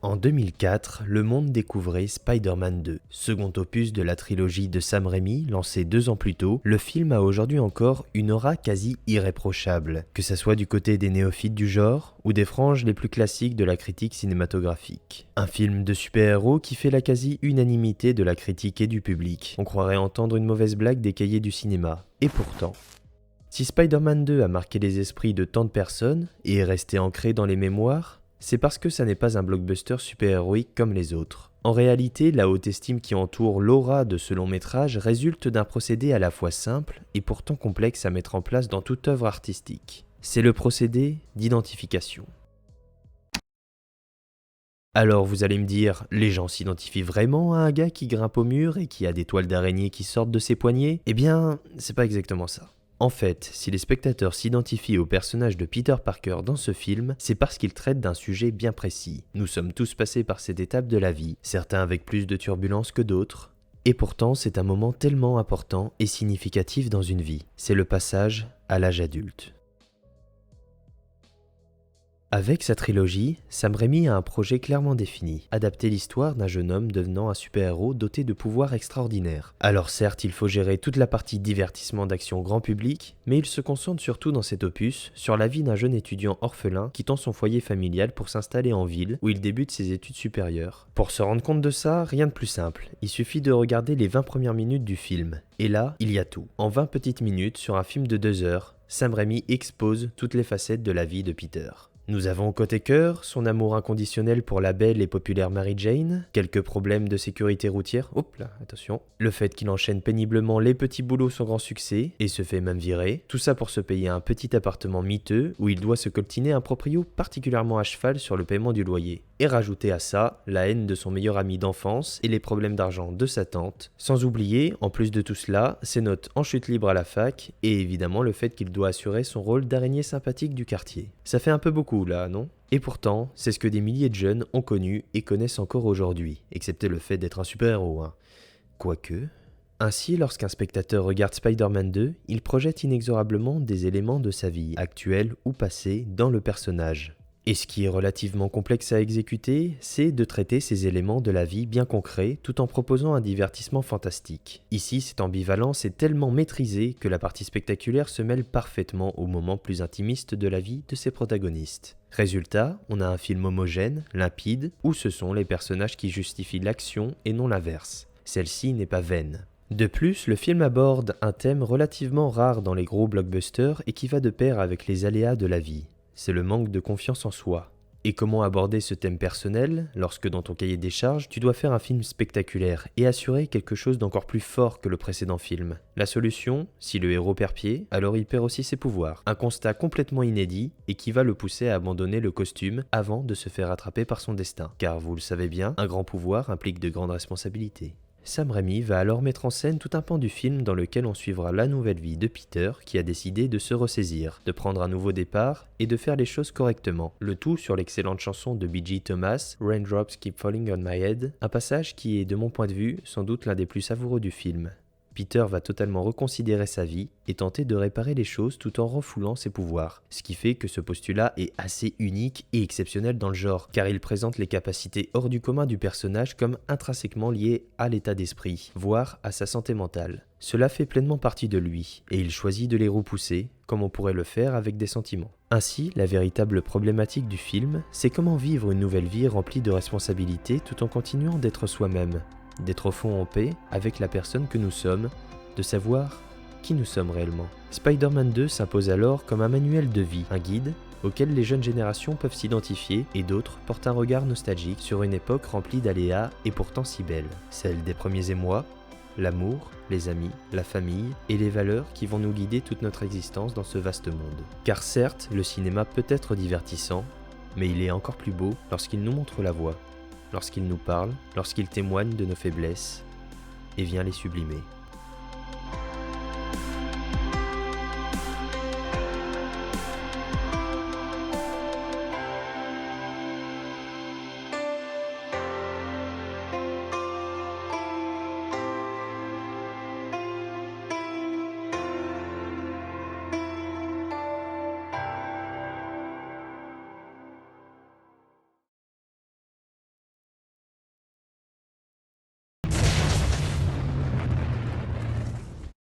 En 2004, le monde découvrait Spider-Man 2, second opus de la trilogie de Sam Raimi, lancé 2 ans plus tôt. Le film a aujourd'hui encore une aura quasi irréprochable, que ça soit du côté des néophytes du genre ou des franges les plus classiques de la critique cinématographique. Un film de super-héros qui fait la quasi-unanimité de la critique et du public. On croirait entendre une mauvaise blague des cahiers du cinéma. Et pourtant, si Spider-Man 2 a marqué les esprits de tant de personnes et est resté ancré dans les mémoires, c'est parce que ça n'est pas un blockbuster super-héroïque comme les autres. En réalité, la haute estime qui entoure l'aura de ce long métrage résulte d'un procédé à la fois simple et pourtant complexe à mettre en place dans toute œuvre artistique. C'est le procédé d'identification. Alors vous allez me dire, les gens s'identifient vraiment à un gars qui grimpe au mur et qui a des toiles d'araignée qui sortent de ses poignets ? Eh bien, c'est pas exactement ça. En fait, si les spectateurs s'identifient au personnage de Peter Parker dans ce film, c'est parce qu'il traite d'un sujet bien précis. Nous sommes tous passés par cette étape de la vie, certains avec plus de turbulences que d'autres. Et pourtant, c'est un moment tellement important et significatif dans une vie. C'est le passage à l'âge adulte. Avec sa trilogie, Sam Raimi a un projet clairement défini, adapter l'histoire d'un jeune homme devenant un super-héros doté de pouvoirs extraordinaires. Alors certes, il faut gérer toute la partie divertissement d'action grand public, mais il se concentre surtout dans cet opus sur la vie d'un jeune étudiant orphelin quittant son foyer familial pour s'installer en ville où il débute ses études supérieures. Pour se rendre compte de ça, rien de plus simple, il suffit de regarder les 20 premières minutes du film. Et là, il y a tout. En 20 petites minutes, sur un film de 2 heures, Sam Raimi expose toutes les facettes de la vie de Peter. Nous avons côté cœur son amour inconditionnel pour la belle et populaire Mary Jane, quelques problèmes de sécurité routière, hop là, attention, le fait qu'il enchaîne péniblement les petits boulots sans grand succès et se fait même virer, tout ça pour se payer un petit appartement miteux où il doit se coltiner un proprio particulièrement à cheval sur le paiement du loyer. Et rajouter à ça la haine de son meilleur ami d'enfance et les problèmes d'argent de sa tante, sans oublier, en plus de tout cela, ses notes en chute libre à la fac et évidemment le fait qu'il doit assurer son rôle d'araignée sympathique du quartier. Ça fait un peu beaucoup là, non ? Et pourtant, c'est ce que des milliers de jeunes ont connu et connaissent encore aujourd'hui, excepté le fait d'être un super-héros, hein. Quoique... Ainsi, lorsqu'un spectateur regarde Spider-Man 2, il projette inexorablement des éléments de sa vie, actuelle ou passée, dans le personnage. Et ce qui est relativement complexe à exécuter, c'est de traiter ces éléments de la vie bien concrets tout en proposant un divertissement fantastique. Ici, cette ambivalence est tellement maîtrisée que la partie spectaculaire se mêle parfaitement au moment plus intimiste de la vie de ses protagonistes. Résultat, on a un film homogène, limpide, où ce sont les personnages qui justifient l'action et non l'inverse. Celle-ci n'est pas vaine. De plus, le film aborde un thème relativement rare dans les gros blockbusters et qui va de pair avec les aléas de la vie. C'est le manque de confiance en soi. Et comment aborder ce thème personnel lorsque dans ton cahier des charges, tu dois faire un film spectaculaire et assurer quelque chose d'encore plus fort que le précédent film. La solution, si le héros perd pied, alors il perd aussi ses pouvoirs. Un constat complètement inédit et qui va le pousser à abandonner le costume avant de se faire attraper par son destin. Car vous le savez bien, un grand pouvoir implique de grandes responsabilités. Sam Raimi va alors mettre en scène tout un pan du film dans lequel on suivra la nouvelle vie de Peter qui a décidé de se ressaisir, de prendre un nouveau départ et de faire les choses correctement. Le tout sur l'excellente chanson de B.J. Thomas, Raindrops Keep Falling on My Head, un passage qui est de mon point de vue sans doute l'un des plus savoureux du film. Peter va totalement reconsidérer sa vie et tenter de réparer les choses tout en refoulant ses pouvoirs. Ce qui fait que ce postulat est assez unique et exceptionnel dans le genre, car il présente les capacités hors du commun du personnage comme intrinsèquement liées à l'état d'esprit, voire à sa santé mentale. Cela fait pleinement partie de lui, et il choisit de les repousser, comme on pourrait le faire avec des sentiments. Ainsi, la véritable problématique du film, c'est comment vivre une nouvelle vie remplie de responsabilités tout en continuant d'être soi-même. D'être au fond en paix avec la personne que nous sommes, de savoir qui nous sommes réellement. Spider-Man 2 s'impose alors comme un manuel de vie, un guide auquel les jeunes générations peuvent s'identifier et d'autres portent un regard nostalgique sur une époque remplie d'aléas et pourtant si belle. Celle des premiers émois, l'amour, les amis, la famille et les valeurs qui vont nous guider toute notre existence dans ce vaste monde. Car certes, le cinéma peut être divertissant, mais il est encore plus beau lorsqu'il nous montre la voie. Lorsqu'il nous parle, lorsqu'il témoigne de nos faiblesses et vient les sublimer.